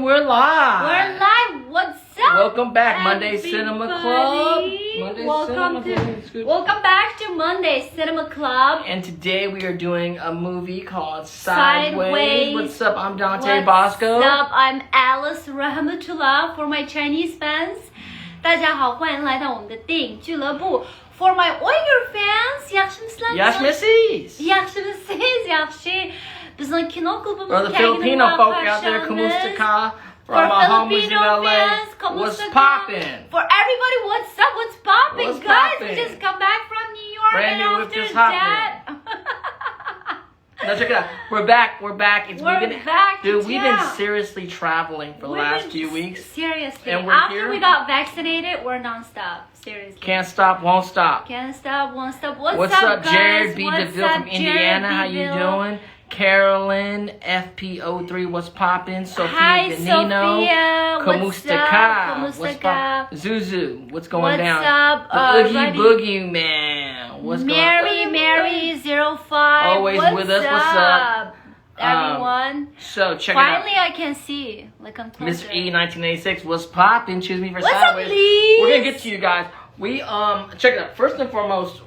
we're live. We're live. What's up? Welcome back, everybody? Monday Cinema Club. Welcome back to Monday Cinema Club. And today we are doing a movie called Sideways. What's up? I'm Dante Bosco. What's up? I'm Alice Rahmatullah. For my Chinese fans, 大家好，欢迎来到我们的电影俱乐部。For my Uyghur fans, Yaxmisiz. Bizim kino klubumuz For the Filipino folk out there, Kamusta Ka. For my homies in LA, what's poppin'? For everybody, what's up? What's poppin', What's guys? poppin'? We just come back from New York, Brand and new whip after just that, Now check it out. We're back. we're back. Dude, we've been town. seriously traveling for the last few weeks. Seriously, And we're after here. we got vaccinated, we're nonstop. Seriously, Can't stop, won't stop. Can't stop, won't stop. What's up, guys? Jared B. What's DeVille up, from Indiana? How you Jared doing? Carolyn FP03, what's poppin'? Sophia Hi, Ganino. Sophia. Kamustaka. What's What's up? poppin'? Zuzu, what's going What's down? up? The Oogie Buddy? Boogie Man. What's Mary 05. Always with us. What's up? Everyone. So check Finally, it out. I can see. Like I'm closer. Mr. E 1986, what's poppin'? Choose me for What's up, Sideways. Lee? We're gonna get to you guys. We check it out. First and foremost,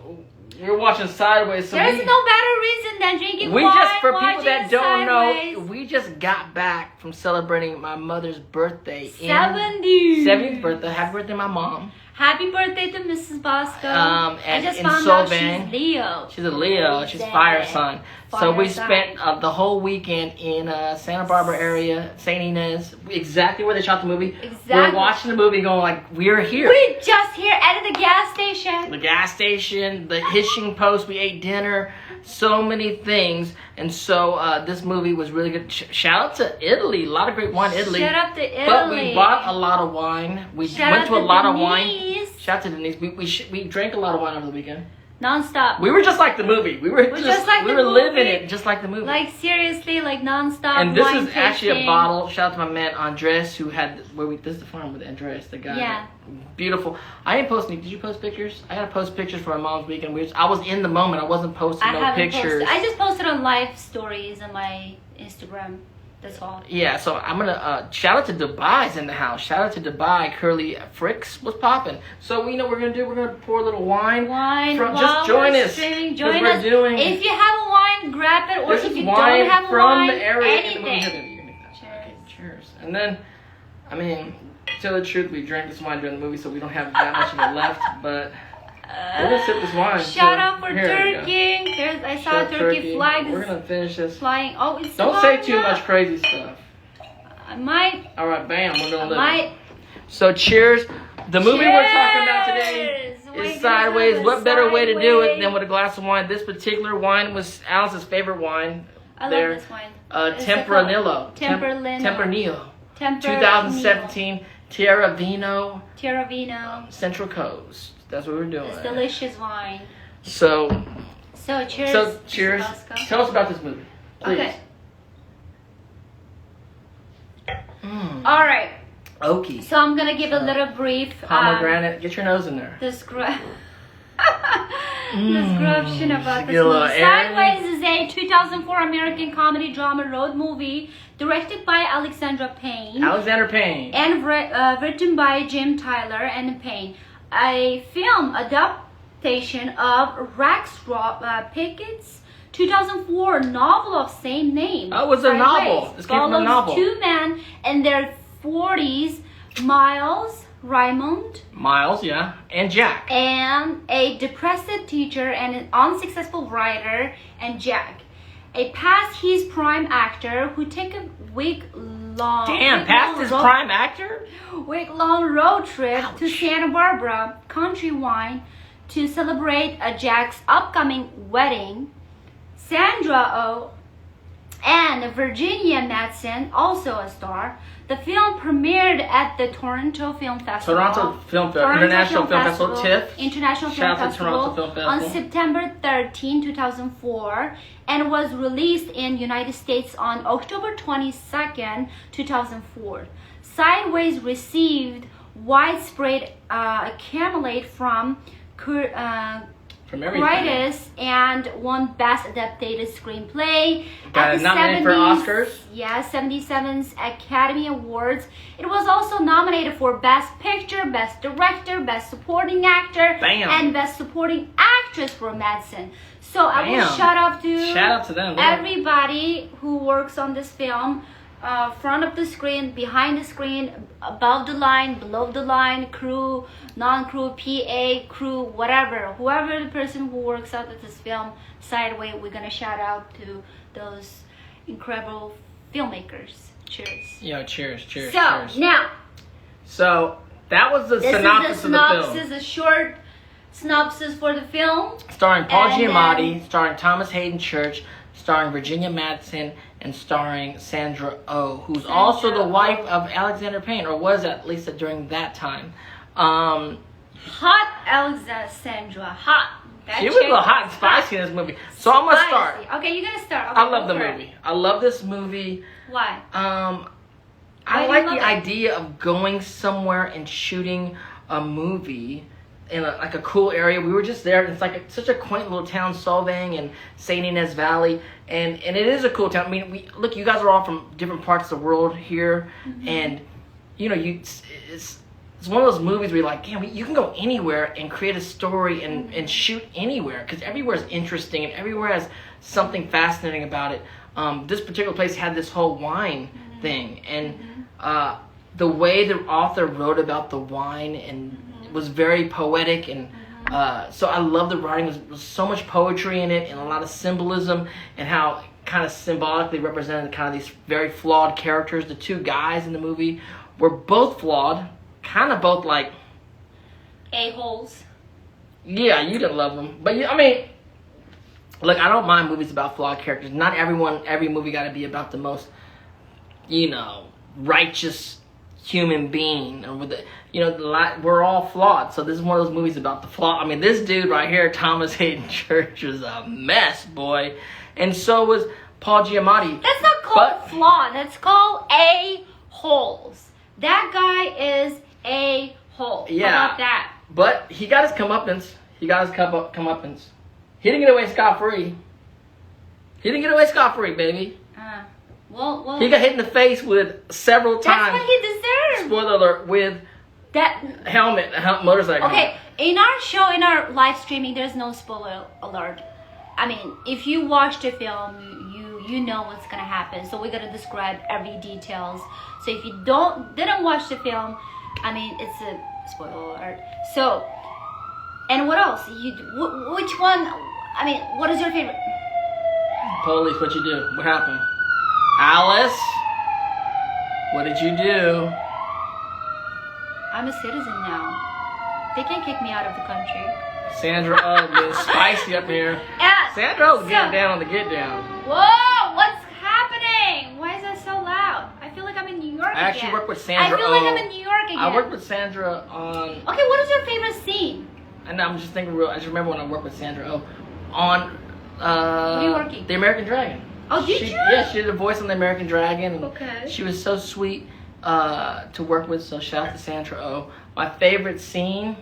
we're watching Sideways. So There's no better reason than drinking we wine, just, for people watching that don't Sideways. know, we just got back from celebrating my mother's birthday. 70th birthday. Happy birthday, my mom. Happy birthday to Mrs. Bosco. And I just in found out Solvang, she's Leo. She's a Leo. She's fire sign. So we spent the whole weekend in Santa Barbara area, St. Inez, exactly where they shot the movie. Exactly. We're watching the movie going like, we're here. We just here at the gas station. The gas station, the hitching post, we ate dinner, so many things. And so this movie was really good. Shout out to Italy. A lot of great wine in Italy. Shout out to Italy. But we bought a lot of wine. We went to a lot of wine. Shout out to Denise. We drank a lot of wine over the weekend. Non-stop. We were just like the movie. We were just like we the were movie. living it just like the movie. Like seriously, like non-stop. And this wine is actually a tasting. bottle. Shout out to my man Andres who had this is the farm with Andres, the guy. Yeah. Beautiful. I didn't post any. Did you post pictures? I gotta post pictures for my mom's weekend. I was in the moment. I wasn't posting I no haven't pictures. posted. I just posted on live stories on my Instagram. That's all. Yeah, so I'm gonna shout out to Dubai's in the house. Shout out to Dubai, Curly Fricks. What's poppin'? So we know what we're gonna do. We're gonna pour a little wine. Just join us. Join us. If you have a wine, grab it. Or This if is you wine don't have a from wine, the area. anything. Cheers. Okay, cheers. And then, I mean, to tell the truth, we drank this wine during the movie, so we don't have that much of it left. But we're gonna sip this wine. Shout out for Turkey. I saw a turkey flag. We're gonna finish this. Flying. Oh, it's Don't so say hot too now. much crazy stuff. I might. All right, bam. We're gonna live. Might. So cheers. The movie we're talking about today is Sideways. What better way to do it than with a glass of wine? This particular wine was Alice's favorite wine. I love this wine. Tempranillo. Tempranillo. 2017 Tierra Vino. Tierra Vino. Central Coast. That's what we're doing. It's delicious wine. So cheers. So cheers. Tell us about this movie, please. Okay. All right. Okie. So I'm gonna give a little brief Pomegranate. Get your nose in there. description about this get a little movie. airy. Sideways is a 2004 American comedy drama road movie directed by Alexandra Payne Alexander Payne. and written by Jim Tyler and Payne. A film adaptation of Rex Pickett's 2004 novel of same name. Oh, it was a novel. This came from a novel. Two men in their 40s, Miles, Raymond, Yeah, and Jack. and a depressive teacher and an unsuccessful writer, and Jack, a past his prime actor who take a week-long road trip to Santa Barbara country wine to celebrate Jack's upcoming wedding. Sandra Oh and Virginia Madsen, also a star. The film premiered at the Toronto Film Festival. International Film Festival, TIFF. International Film Shout out to Festival Toronto Film Festival. on September 13, 2004, and was released in United States on October 22nd, 2004. Sideways received widespread acclaim from From everything. writers and won Best Adapted Screenplay Got at the nominated for Oscars. Yeah, 77th Academy Awards. It was also nominated for Best Picture, Best Director, Best Supporting Actor, Bam. and Best Supporting Actress for Madsen. So I will Bam. shout out to them. everybody who works on this film. Front of the screen, behind the screen, above the line, below the line, crew, non-crew, PA, crew, whatever. Whoever the person who works out at this film, Sideway, we're gonna shout out to those incredible filmmakers. Cheers. Yo, cheers. So, now. So, that was the synopsis of the film. This is a short synopsis for the film. Starring Paul And Giamatti, starring Thomas Haden Church, starring Virginia Madsen, and starring Sandra Oh, who's also the wife of Alexander Payne, or was at least during that time. Hot Alexandra, hot. She was a little hot and spicy in this movie. So I'm gonna start. Okay, you're gonna start. Okay, I love the movie. I love this movie. Why? I like the idea of going somewhere and shooting a movie in like a cool area. We were just there. It's like such a quaint little town, Solvang and St. Inez Valley, and it is a cool town. I mean, look, you guys are all from different parts of the world here, and you know, it's one of those movies where you're like, damn, you can go anywhere and create a story and shoot anywhere, because everywhere is interesting and everywhere has something fascinating about it. This particular place had this whole wine thing, and the way the author wrote about the wine and was very poetic, and so I love the writing. There was so much poetry in it and a lot of symbolism, and how it kind of symbolically represented kind of these very flawed characters. The two guys in the movie were both flawed, kind of both like a-holes. Yeah, you didn't love them, but I mean, look, I don't mind movies about flawed characters. Not every movie got to be about the most, righteous human being, and with the, we're all flawed. So this is one of those movies about the flaw. I mean, this dude right here, Thomas Haden Church, is a mess, boy, and so was Paul Giamatti. That's not called flawed. That's called a-holes. That guy is a-hole. Yeah. How about that? But he got his comeuppance. He didn't get away scot-free. Baby. Well, he got hit in the face with several times. That's what he deserved. Spoiler alert, with that motorcycle. Okay, in our show, in our live streaming, there's no spoiler alert. I mean, if you watch the film, you know what's gonna happen. So we're gonna describe every details. So if you didn't watch the film, I mean, it's a spoiler alert. So, and what else? Which one? I mean, what is your favorite? Police, what you do? What happened? Alice, what did you do? I'm a citizen now. They can't kick me out of the country. Sandra Oh, getting spicy up here. Yeah. Sandra Oh's getting down on the get down. Whoa, what's happening? Why is that so loud? I feel like I'm in New York I actually worked with Sandra I feel like I'm in New York again. I worked with Sandra on... Okay, what is your favorite scene? And I'm just thinking I just remember when I worked with Sandra Oh on... what are you working? The American Dragon. Oh, did you? Yeah, she did a voice on the American Dragon. Okay. She was so sweet to work with, so shout out to Sandra Oh. My favorite scene...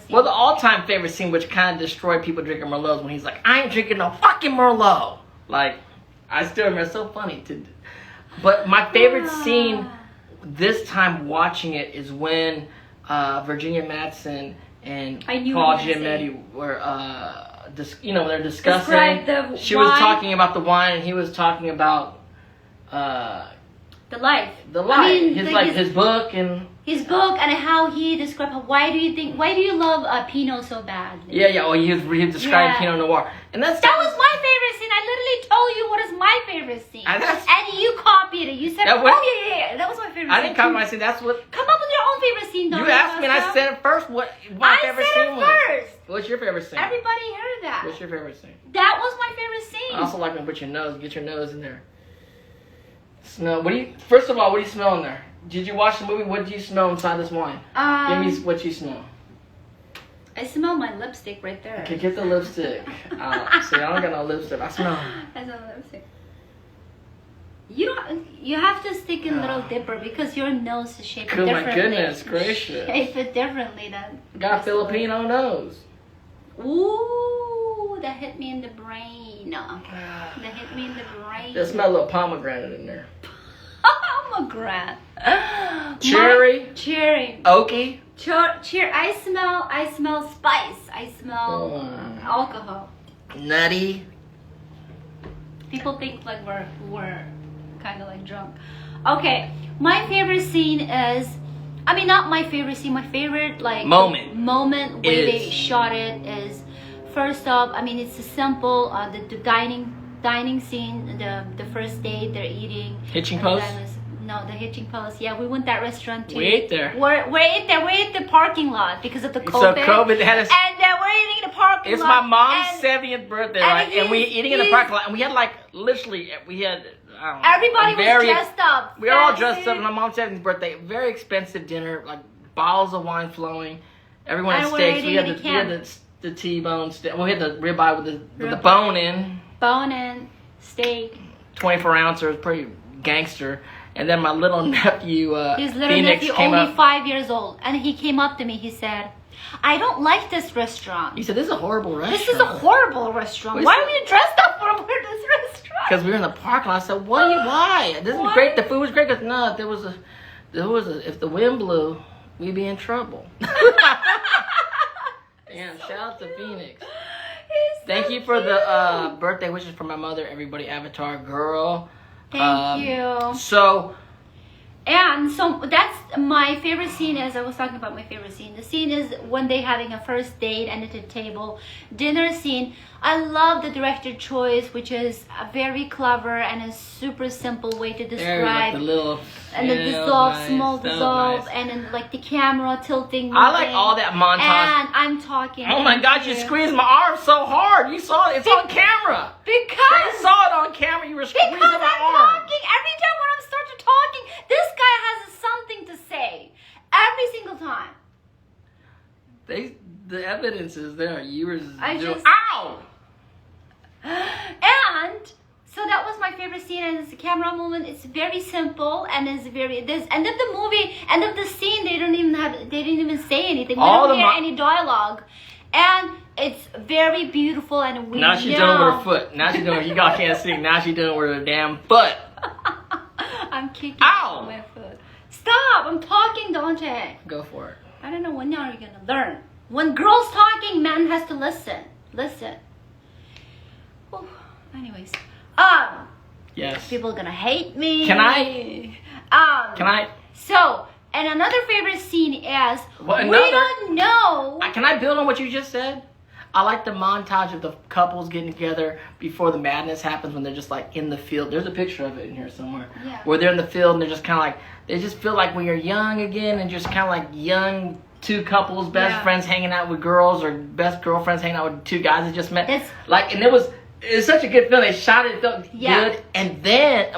Well, the all-time favorite scene, which kind of destroyed people drinking Merlots, when he's like, I ain't drinking no fucking Merlot. Like, I still remember, it's so funny. But my favorite scene this time watching it is when Virginia Madsen and Paul Giamatti were, they're discussing. She was talking about the wine, and he was talking about the life. I mean, his book and... His book and how he described why do you love Pinot so badly? Yeah. Well, he described Pinot Noir, and that was my favorite scene. I literally told you what is my favorite scene, and you copied it. You said, yeah, that was my favorite scene. I didn't copy my scene. That's what. Come up with your own favorite scene. You asked me, and I said it first. What my favorite scene was? First. What's your favorite scene? Everybody heard that. What's your favorite scene? That was my favorite scene. I also like when you get your nose in there. Smell. First of all, what do you smell in there? Did you watch the movie? What do you smell inside this wine? Give me what you smell. I smell my lipstick right there. Okay, get the lipstick. See, I don't got no lipstick. I smell. I smell lipstick. You have to stick in little dipper because your nose is shaped differently. Oh my goodness gracious. Shape it differently then. Got a Filipino nose. Ooh, that hit me in the brain. That hit me in the brain. Just smell a little pomegranate in there. Pomegranate. Cherry. Cherry. Oaky. Cherry. I smell spice. I smell alcohol. Nutty. People think like we're kind of like drunk. Okay, my favorite scene is, I mean, not my favorite scene. My favorite like moment where they shot it is, first off, I mean, it's a simple the dining scene. The first date they're eating. Hitching post. No, the hitching post. Yeah, we went that restaurant too. We ate there. We ate there. We ate the parking lot because of the COVID. So COVID had us. And then we're eating in the parking lot. It's my mom's 70th birthday, right? And we eating in the parking lot, and we had like literally everybody was dressed up. We were all dressed up. My mom's 70th birthday. Very expensive dinner, like bottles of wine flowing. Everyone had steaks. We had the T-bone steak. We had the ribeye with the bone in. Bone in steak. 24 ounce. It was pretty gangster. And then my little nephew, his little Phoenix, nephew, came only up. 5 years old, and he came up to me. He said, "I don't like this restaurant." He said, "This is a horrible restaurant." This is a horrible restaurant. Why are we dressed up for this restaurant? Because we were in the parking lot. I said, Why? This is great. The food was great. Because no, if the wind blew, we'd be in trouble." Yeah, shout out to Phoenix. Thank you for the birthday wishes for my mother, everybody. Avatar girl. Thank you. So that's my favorite scene. As I was talking about my favorite scene, the scene is when they having a first date and at the table dinner scene. I love the director choice, which is a very clever and a super simple way to describe. And the small dissolve, nice. And then like the camera tilting. Moving. I like all that montage. And I'm talking. Oh my God! You squeezed my arm so hard. You saw it. It's on camera. Because they saw it on camera. You were squeezing my arm. Talking every time when I'm started talking, this guy has something to say every single time. The evidence is there. You were ow. And so that was my favorite scene, and it's a camera movement. It's very simple, and it's very this end of the movie, end of the scene. They didn't even say anything. We don't hear any dialogue, and it's very beautiful. And we now she's doing with her foot. Now she's doing. You guys can't see. Now she's doing with her damn foot. I'm kicking my foot. Stop! I'm talking, Dante. Go for it. I don't know when are you gonna learn. When girls talking, man has to listen. Listen. Oh, anyways, yes. People are gonna hate me. Can I? So, and another favorite scene is we don't know. Can I build on what you just said? I like the montage of the couples getting together before the madness happens when they're just like in the field. There's a picture of it in here somewhere. Yeah. Where they're in the field and they're just kind of like, they just feel like when you're young again and just kind of like young two couples, best friends hanging out with girls or best girlfriends hanging out with two guys that just met. It's such a good feeling. They shot it, felt good. And then,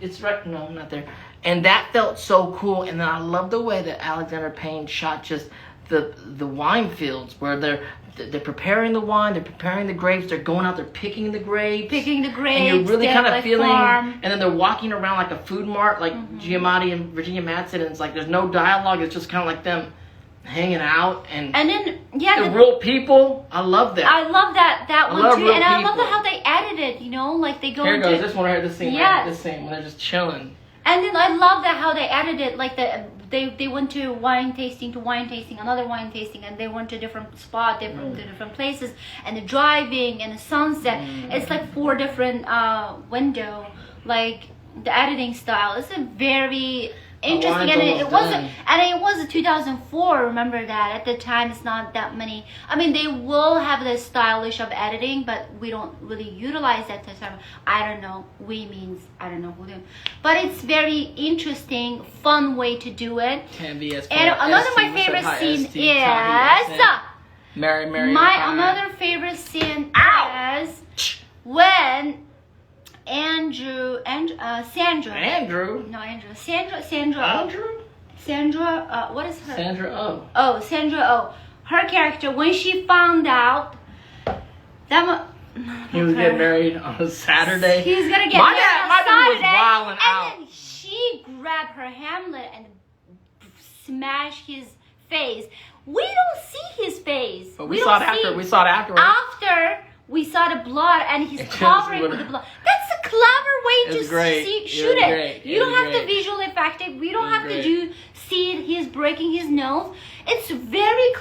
it's right, no, I'm not there. And that felt so cool. And then I love the way that Alexander Payne shot just the wine fields where they're preparing the wine, they're preparing the grapes, they're going out, they're picking the grapes. And you're really kind of feeling, and then they're walking around like a food mart, like Giamatti and Virginia Madsen, and it's like there's no dialogue, it's just kind of like them hanging out and then the real people. I love that. I love that one too, and I love how they edited. Like they go. Here goes this one right here. This scene. Yes. This scene when they're just chilling. And then I love that how they edited. Like they went to wine tasting, another wine tasting, and they went to different spot, different places, and the driving and the sunset. It's like 4 different window. Like the editing style. It's a very interesting, and it was 2004. Remember that at the time it's not that many. I mean, they will have the stylish of editing, but we don't really utilize that at the time. I don't know. I don't know who them. But it's very interesting, fun way to do it. Can be as fun. And another my favorite scene is Mary. Another favorite scene is when Sandra, what is her? Sandra Oh. Oh, Sandra Oh. Her character, when she found out that he was getting married on a Saturday. He's gonna get married on Saturday. My dad was wilding out. And then she grabbed her Hamlet and smashed his face. We don't see his face. But we saw it after. We saw it afterwards. After we saw the blood and he's covering with the blood. That's a clever way to shoot it. You don't have to visual effect it. We don't have to see he's breaking his nose. It's a very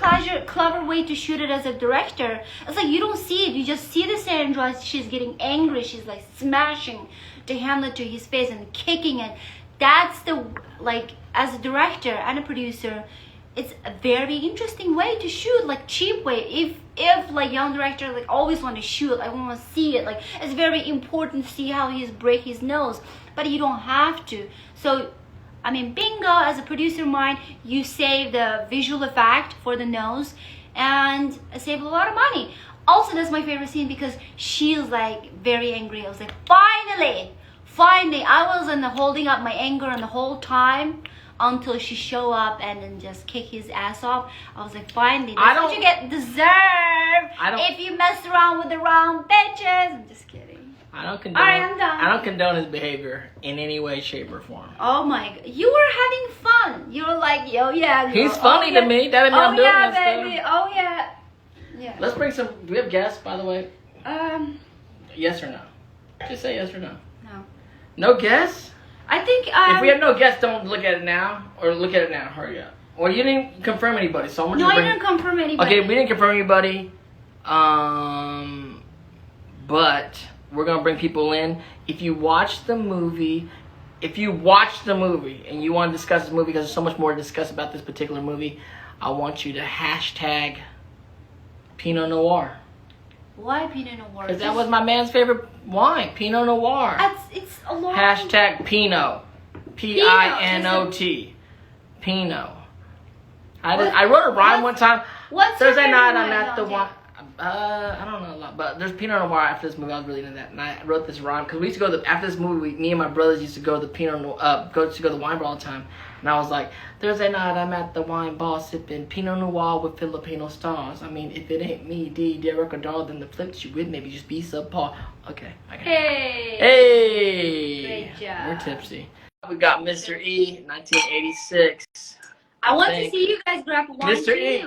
clever way to shoot it as a director. It's like you don't see it. You just see the Sandra. She's getting angry. She's like smashing the handle to his face and kicking it. That's the, like, as a director and a producer, it's a very interesting way to shoot, like cheap way. If like young director like always want to shoot, I want to see it. Like it's very important to see how he's break his nose, but you don't have to. So, I mean, bingo, as a producer mind, you save the visual effect for the nose and save a lot of money. Also, that's my favorite scene because she's like very angry. I was like, finally, I was holding up my anger and the whole time until she show up and then just kick his ass off. I was like, finally, that's what you get deserve if you mess around with the wrong bitches. I'm just kidding. I don't condone. Alright, I'm done. I don't condone his behavior in any way, shape, or form. Oh my god, you were having fun. You were like, yo, yeah. Girl. He's funny to me. That I'm doing yeah, this baby. stuff. Oh yeah. Yeah. Let's bring some. Do we have guests, by the way? Yes or no? Just say yes or no. No. No guests? I think if we have no guests, don't look at it now, or look at it now. Hurry up. Well, you didn't confirm anybody, so I'm gonna. No, you didn't confirm anybody. Okay, we didn't confirm anybody. But we're gonna bring people in. If you watch the movie, and you want to discuss this movie because there's so much more to discuss about this particular movie, I want you to hashtag Pinot Noir. Why Pinot Noir? Because that was my man's favorite wine, Pinot Noir. It's a long. Hashtag Pinot. Pinot. Pinot. I wrote a rhyme one time. What's Thursday night I'm at the wine. I don't know a lot, but there's Pinot Noir after this movie. I was really into that, and I wrote this rhyme because we used to go after this movie. Me and my brothers used to go to the go to the wine bar all the time, and I was like, Thursday night I'm at the wine bar sipping Pinot Noir with Filipino stars. I mean, if it ain't me, D, Derek, or Dahl, then the flips you with maybe just be subpar. Okay. Hey. Great job. We're tipsy. We got Mr. E, 1986. I want to see you guys grab one. Mr. E.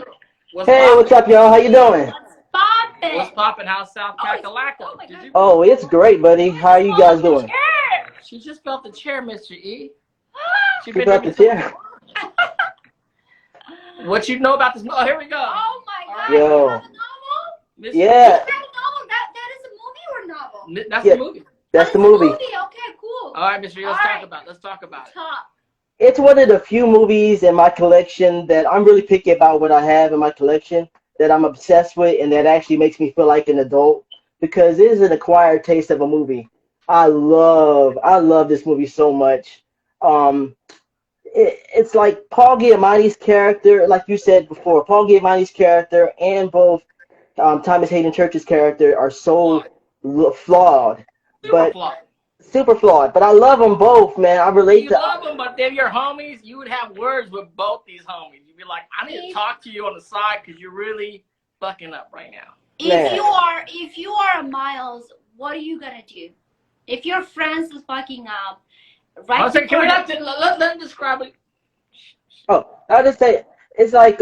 What's up, y'all? How you doing? Poppin'. What's poppin'? How's South Kakalaka? Oh, it's great, buddy. How are you guys doing? She just felt the chair, Mr. E. She felt the chair? What you know about this? Oh, here we go. Oh my God! Yo. You have a novel? Yeah. Is that a novel? That is a movie or novel? That's the movie. That's the movie. Okay, cool. All right, Mr. E, let's talk about it. Top. It's one of the few movies in my collection that I'm really picky about what I have in my collection, that I'm obsessed with, and that actually makes me feel like an adult, because it is an acquired taste of a movie. I love this movie so much. It's like Paul Giamatti's character, like you said before, Paul Giamatti's character and both Thomas Haden Church's character are so flawed. Super flawed, but I love them both, man. I relate to. You love them, but they're your homies. You would have words with both these homies. You'd be like, I need to talk to you on the side because you're really fucking up right now. If you are Miles, what are you gonna do? If your friends is fucking up, right? Can we let them describe it? Oh, I'll just say it's like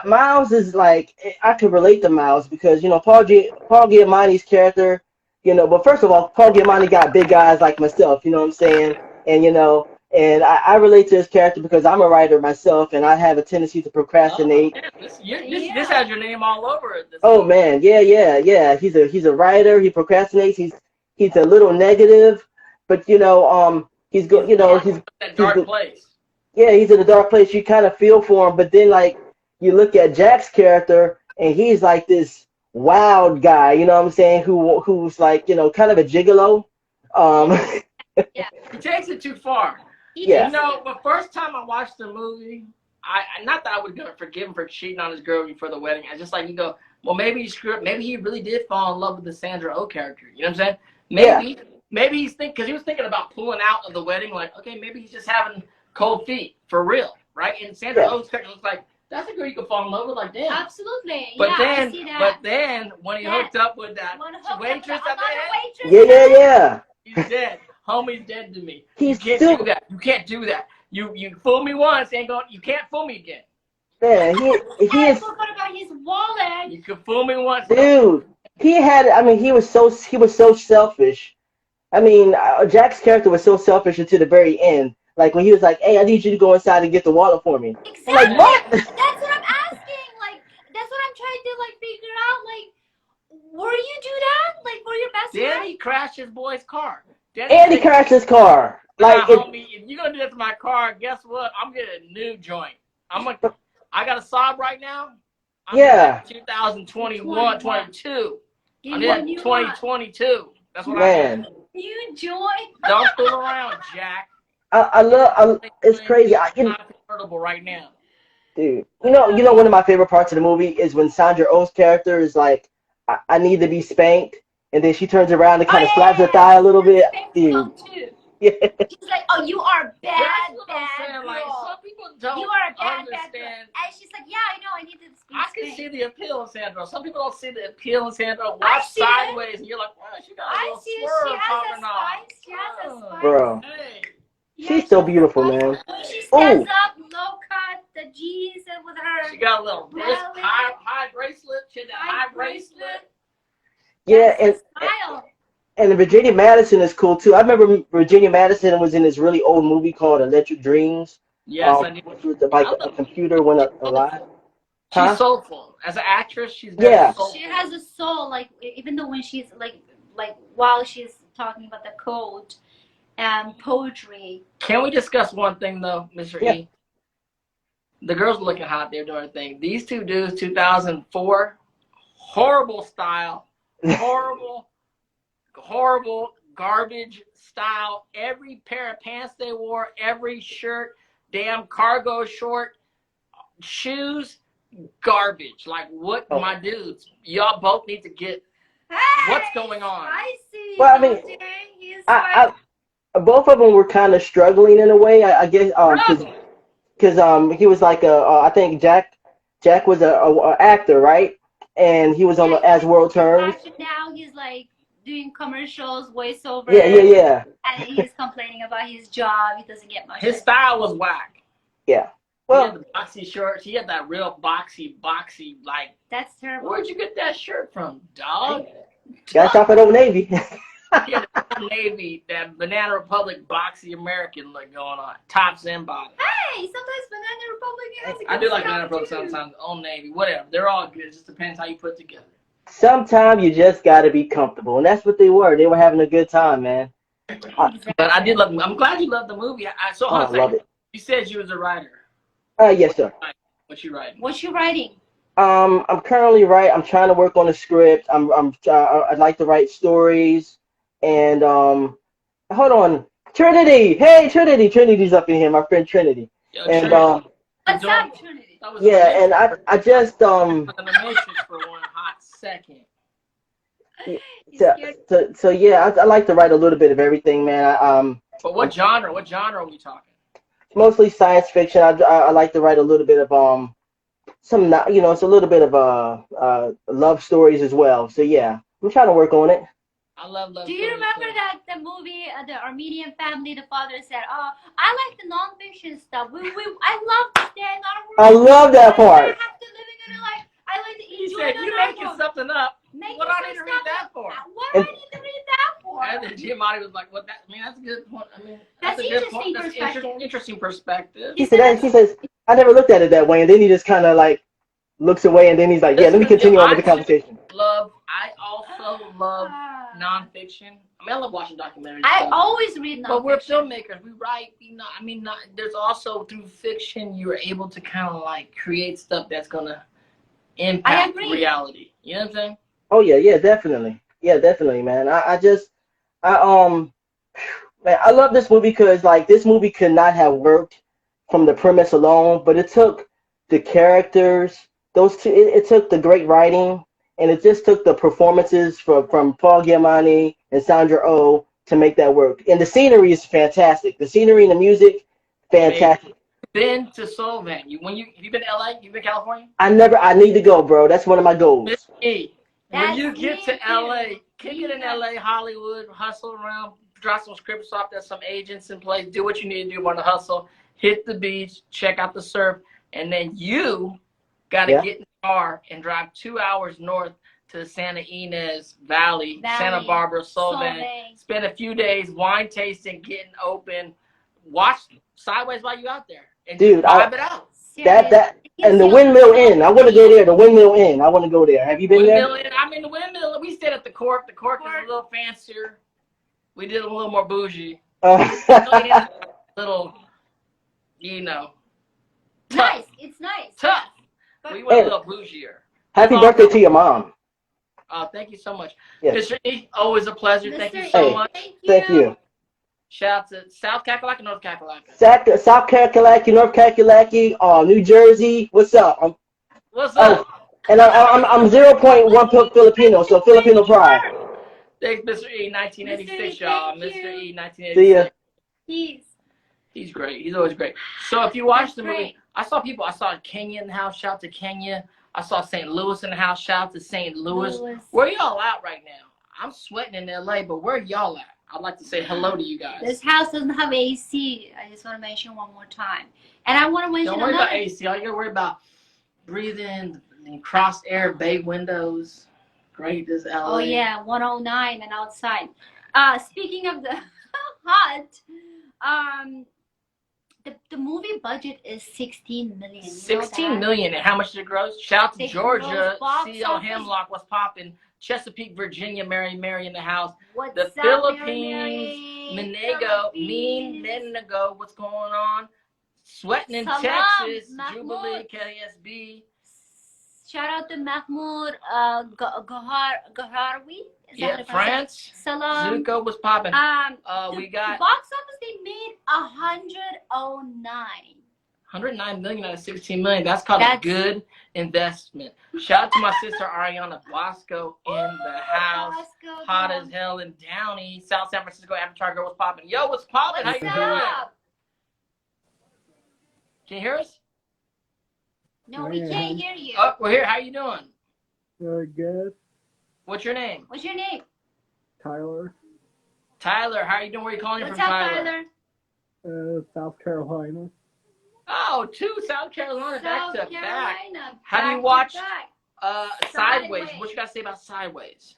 Miles is like, I could relate to Miles because Paul Giamatti's character. But first of all, Paul Giamatti got big guys like myself, you know what I'm saying? And, and I relate to his character because I'm a writer myself and I have a tendency to procrastinate. Oh, this has your name all over it. Oh, man. Yeah. He's a writer. He procrastinates. He's a little negative, but, he's good, he's that dark place. Yeah, he's in a dark place. You kind of feel for him. But then, like, you look at Jack's character and he's like this wild guy, you know what I'm saying, who's like, kind of a gigolo. He takes it too far. Yeah. The first time I watched the movie, I not that I would forgive him for cheating on his girl before the wedding. I just like, you go, well, maybe he screwed up. Maybe he really did fall in love with the Sandra Oh character. You know what I'm saying? Maybe he's because he was thinking about pulling out of the wedding. Like, okay, maybe he's just having cold feet for real, right? And Sandra Oh's character was like, that's a girl you can fall in love with, like, damn. Absolutely. But I see that. But then when he hooked up with that waitress at the end, yeah. He's dead. Homie's dead to me. You can't do that. You can't do that. You fooled me once, you can't fool me again. Man, he I is, forgot about his wallet. You can fool me once. dude. He had. I mean, he was so selfish. I mean, Jack's character was so selfish until the very end. Like when he was like, "Hey, I need you to go inside and get the wallet for me." I'm like, Exactly. "What?" That's what I'm asking. Like, that's what I'm trying to like figure out. Like, were you do that? Like, were your best Then friend? he crashed his boy's car. Then And he crashed his car. nah, Like it. homie, if you're gonna do that to my car, guess what? I'm getting a new joint. I got a Saab right now. I'm Yeah, getting 2021, 22. You I'm know getting you 2022. That's what I man. get. You join. Don't fool around, Jack. I love. It's crazy. Not convertible right now. Dude, one of my favorite parts of the movie is when Sandra Oh's character is like, I need to be spanked, and then she turns around and Oh kind of yeah, slaps yeah, her yeah. thigh a little bit. Thank Dude, too. yeah, She's like, oh, you are That's bad, what I'm bad saying. girl. Like, some people don't You are a bad, bad girl. understand. And she's like, yeah, I know, I need to speak I can Spain. see the appeal in Sandra. Some people don't see the appeal in Sandra. I Watch see it. sideways, and you're like, well, she got a I little see it. swerve She has a popping off. spice. She has a spice. bro, Hey, Yeah, she's she so has a beautiful, spice. man. When she Oh, stands up, low cut, the jeans, and with her she got a little belly, high bracelet. She had that high bracelet. yeah, That's the style. and Virginia Madison is cool too. I remember Virginia Madison was in this really old movie called Electric Dreams, Yes, I do. which was like I a love computer went up alive. She's Huh? soulful. As an actress, she's very Yeah, soulful. She has a soul. Like even though when she's like while she's talking about the code and poetry. Can we discuss one thing though, Mr. yeah. E? The girls are looking hot. They're doing their thing. These two dudes, 2004, horrible style, horrible, horrible, garbage style. Every pair of pants they wore, every shirt, damn cargo short, shoes, garbage. Like, what, Oh. my dudes? Y'all both need to get Hey, what's going on. I see. Well, I mean, He's both of them were kind of struggling in a way. I guess because he was like I think Jack was a actor, right? And he was on the As World Turns. Now he's like doing commercials, voiceover. Yeah. And he's complaining about his job. He doesn't get much. His style was whack. Yeah. He had Well, the boxy shorts. He had that real boxy, like, That's terrible. where'd you get that shirt from, dog? got shop at Old Navy. He had the Old Navy, that Banana Republic boxy American look going on, tops and bottoms. Hey, sometimes Banana Republic has a good I do like style, Banana Republic too. sometimes. Old Navy, whatever. They're all good. It just depends how you put it together. Sometimes you just got to be comfortable, and that's what they were. They were having a good time, man. But I did love. I'm glad you loved the movie. So I love it. You said you was a writer. Yes, sir. What you writing? What you writing? I'm currently I'm trying to work on a script. I'd like to write stories, and hold on, Trinity. Hey, Trinity. Trinity's up in here. My friend Trinity. Yo, And What's up, Trinity? yeah, and I just in the matrix for one hot second. so yeah, I like to write a little bit of everything, man. But what genre? What genre are we talking? Mostly science fiction. I like to write a little bit of some, it's a little bit of love stories as well. So yeah, I'm trying to work on it. I love love. Do you remember that the movie, the Armenian family? The father said, "Oh, I like the nonfiction stuff. I love to stand on a roof. I love that part. I have to living in a life. I like to He enjoy said, the "You life making of- something up. making What do I some need to read stuff that up. for?" What do I need to read that for? And then Giamatti was like, "What? That's a good point. I mean, That's a good interesting point. That's perspective. interesting perspective." He says, I never looked at it that way, and then he just kind of like looks away, and then he's like, yeah, let me continue on with the conversation. I also love nonfiction. I mean, I love watching documentaries. I always read nonfiction. But we're filmmakers. We write. There's also through fiction you're able to kind of like create stuff that's gonna impact reality. You know what I'm saying? Oh yeah, definitely. Yeah, definitely, man. Man, I love this movie because like this movie could not have worked from the premise alone, but it took the characters, those two. It took the great writing, and it just took the performances from Paul Giamatti and Sandra Oh to make that work. And the scenery is fantastic. The scenery and the music, fantastic. Been to Soul Van? Have you been to LA? You been to California? I need to go, bro. That's one of my goals. When you get to LA, kick it in LA, Hollywood, hustle around, drop some scripts off. There's some agents in place. Do what you need to do on the hustle. Hit the beach, check out the surf. and then you got to get in the car and drive 2 hours north to the Santa Ynez Valley, Santa Barbara, Solvang. Spend a few days wine tasting, getting open, watch Sideways while you out there, and Dude, vibe it out. And the Windmill Inn. I want to go there. The Windmill Inn. I want to go there. Have you been Windmill there? Inn. I'm in the Windmill. We stayed at the Cork. The Cork is a little fancier. We did a little more bougie. Little, you know. Tough. Nice. It's nice. Tough. But We went a little bougier. Happy birthday to your mom. Oh, thank you so much. Yes. Mr. E, always a pleasure. Mr. Thank you so E, much. Thank you. Shout out to South Kakalaki, North Kakalaki. South Kakalaki, North Kakalaki, New Jersey. What's up? What's up? And I'm 0.1 Filipino, so Filipino pride. Thanks, Mr. E, 1986, y'all. Mr. E, 1986. See ya. He's great. He's always great. So if you watch the movie, I saw Kenya in the house. Shout out to Kenya. I saw St. Louis in the house. Shout out to St. Louis. Where y'all at right now? I'm sweating in LA, but where y'all at? I'd like to say hello to you guys. This house doesn't have AC. I just want to mention one more time. And I want to mention Don't worry about AC. All you got to worry about breathing and crossed air bay windows. Great as LA. Oh, yeah, 109 and outside. Speaking of the hot, the movie budget is 16 million. 16 million. And how much did it gross? Shout out to Georgia. C.L. Hemlock was popping. Chesapeake, Virginia, Mary in the house. The Philippines, Menego, what's going on? Sweating in Texas, Jubilee, KSB. Shout out to Mahmoud Gharwi. Yeah, France. Salam. Zuko was popping. We got box office. They made 109 million out of 16 million. That's called a good investment. Shout out to my sister Ariana Blasco in the house. Hot as hell in Downey, South San Francisco. Avatar Girl was popping. Yo, what's popping? How you doing? Can you hear us? No, we can't hear you. Oh, we're here. How you doing? Good. What's your name? Tyler. Tyler, how are you doing? Where are you calling What's from, up, Tyler? South Carolina. Oh, South Carolina, back to back. Have Back you watched to back. Sideways? What you got to say about Sideways?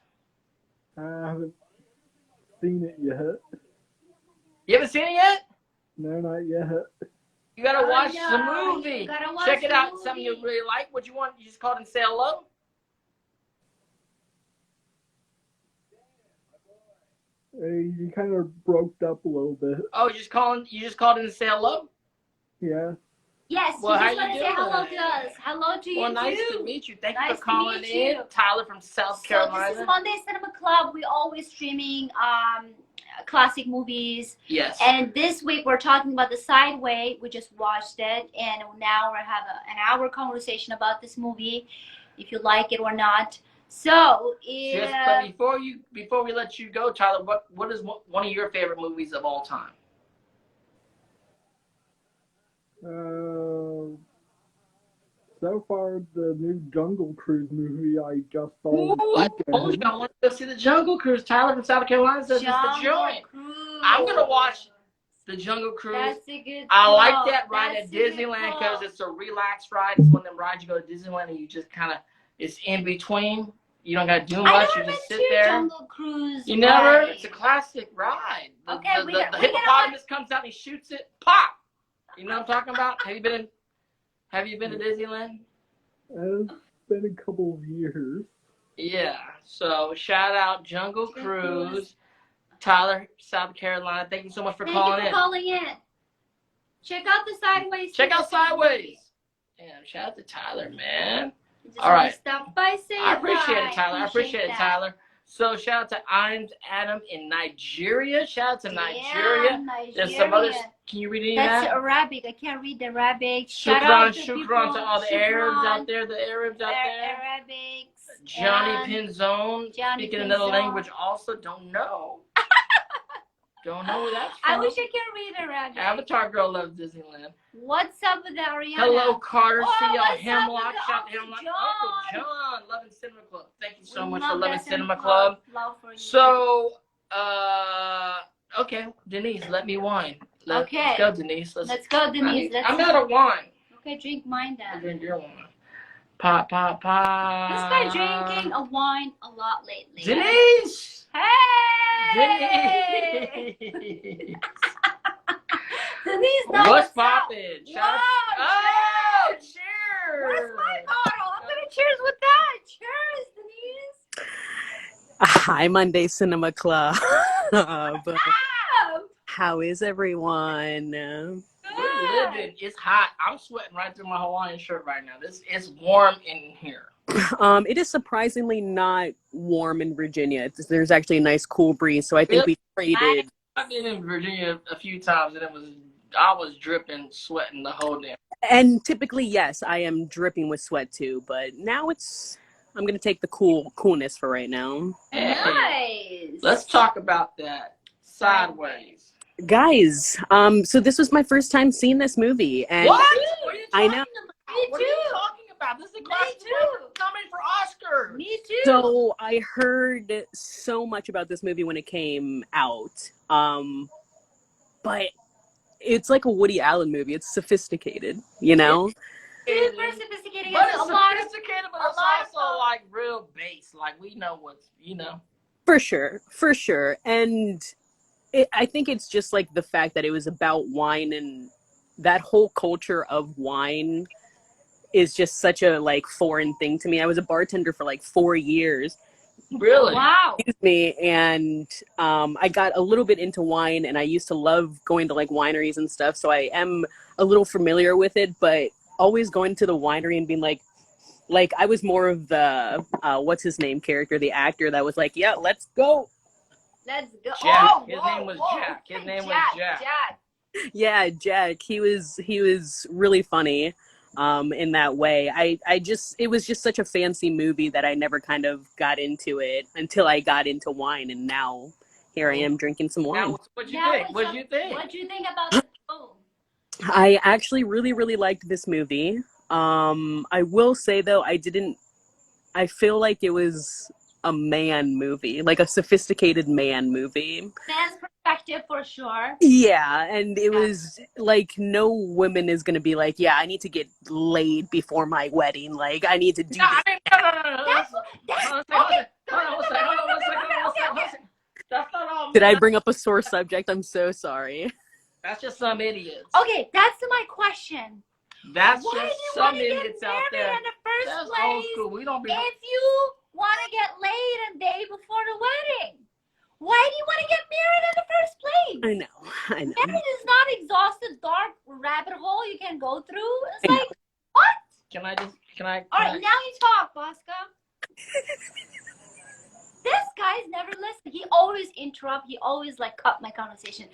I haven't seen it yet. You haven't seen it yet? No, not yet. You gotta watch the movie. Check it out. Movie. Something you really like. What you want? You just call it and say hello. You kind of broke up a little bit. Oh, you just called in to say hello? Yeah. Yes, Well, you how just want you to say doing? hello to us. Hello to you Well, nice too. to meet you. Thank you Nice for to calling meet in. you. Tyler from South Carolina. This is Monday Cinema Club. We always streaming classic movies. Yes. And this week we're talking about The Sideway. We just watched it, and now we're having an hour conversation about this movie, if you like it or not. So, But before we let you go, Tyler, what is one of your favorite movies of all time? So far, the new Jungle Cruise movie I just saw. Ooh, I told you I want to go see the Jungle Cruise. Tyler from South Carolina says it's the joint. I'm gonna watch the Jungle Cruise. That's a good I like that ride at Disneyland because it's a relaxed ride. It's one of them rides you go to Disneyland and you just kind of, it's in between. You don't gotta do much. You just sit there. Jungle Cruise. You never? It's a classic ride. The hippopotamus comes out and he shoots it. Pop. You know what I'm talking about? Have you been to Disneyland? It's been a couple of years. Yeah. So shout out Jungle Cruise, Tyler, South Carolina. Thank you so much for calling in. Check out the Sideways. Check out Sideways. Damn, shout out to Tyler, man. All right. Stop by saying I appreciate it, Tyler. I appreciate it, Tyler. So shout out to Adam in Nigeria. Shout out to Nigeria. There's some others. Can you read any of that? That's Arabic. I can't read the Arabic. Shukran to all the Arabs out there. Arabics. Johnny Pinzone. Speaking another language also. Don't know. Don't know where that's from. I wish I could read Arabic. Avatar Girl loves Disneyland. What's up with Ariana? Hello, Carter. C.L. Hemlock. Shout Uncle John. Loving Cinema Club. Thank you so much for loving Cinema Club. Love for you. So, okay, Denise, let me whine. Let's go, Denise. Let's go, Denise. I'm out of wine. Okay, drink mine I then. drink your wine. Pop, pop, pop. This guy drinking a wine a lot lately. Denise! Hey! Denise! Denise, now What's up? poppin'? Wow, Oh, cheers! cheers! Where's my bottle? I'm gonna cheers with that. Cheers, Denise. Hi, Monday Cinema Club. Wow. How is everyone? We're living. It's hot. I'm sweating right through my Hawaiian shirt right now. It's warm in here. It is surprisingly not warm in Virginia. There's actually a nice cool breeze, so I think we traded. I've been in Virginia a few times, and I was dripping, sweating the whole damn. And typically, yes, I am dripping with sweat too, but now I'm gonna take the coolness for right now. Hey, Nice. let's talk about that. Sideways. Guys, so this was my first time seeing this movie, and What? What are you I talking know. about? Me What are you too. talking about? This is a classic too. coming for Oscar. Me too. So I heard so much about this movie when it came out, but it's like a Woody Allen movie. It's sophisticated, you know? Super sophisticated. But It's it's a lot of sophisticated, but it's also like real base. Like we know what's, For sure. And I think it's just like the fact that it was about wine, and that whole culture of wine is just such a like foreign thing to me. I was a bartender for like 4 years. Really? Wow. Excuse me, and I got a little bit into wine, and I used to love going to like wineries and stuff, so I am a little familiar with it, but always going to the winery and being like I was more of the what's his name character, the actor that was like, yeah, let's go. Let's go. Jack. Oh, His whoa, name was whoa. Jack. His name was Jack. Yeah, Jack. He was really funny in that way. It was just such a fancy movie that I never kind of got into it until I got into wine, and now here I am drinking some wine. Now, what'd you think? What'd you think? What'd you think about the film? I actually really, really liked this movie. I will say though, I feel like it was a man movie, like a sophisticated man movie. Man's perspective for sure. Yeah, and it was like no woman is gonna be like, yeah, I need to get laid before my wedding. Like I need to do this. That's not all. Did I bring up a sore subject? I'm so sorry. That's just some idiots. Okay, that's my question. That's Why just do you some want to get idiots out married there. in the first That's place old school. We don't be. if you want to get laid a day before the wedding? Why do you want to get married in the first place? I know. Marriage is not exhaustive, dark rabbit hole you can go through. It's I like, what? Can I? All right, now you talk, Bosco. This guy's never listened. He always interrupt. He always like cut my conversation.